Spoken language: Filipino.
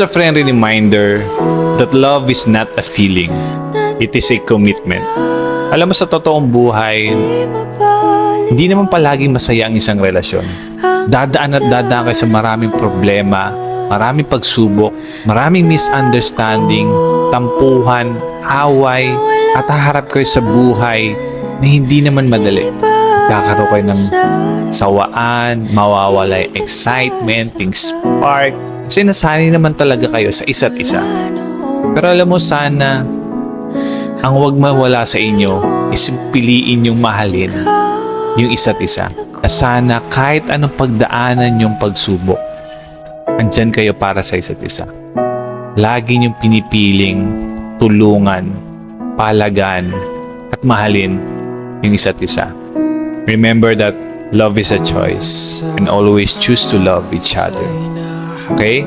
a friendly reminder that love is not a feeling. It is a commitment. Alam mo, sa totoong buhay, hindi naman palaging masaya ang isang relasyon. Dadaan at dadaan kayo sa maraming problema, maraming pagsubok, maraming misunderstanding, tampuhan, away, at haharap kayo sa buhay na hindi naman madali. Kakaroon kayo ng sawaan, mawawala yung excitement, yung spark, kasi nasanay naman talaga kayo sa isa't isa. Pero alam mo, sana ang wag mawala sa inyo is piliin yung mahalin yung isa't isa. Na sana kahit anong pagdaanan yung pagsubok, andyan kayo para sa isa't isa. Lagi niyong pinipiling tulungan, palagan, at mahalin yung isa't isa. Remember that love is a choice and always choose to love each other. Okay?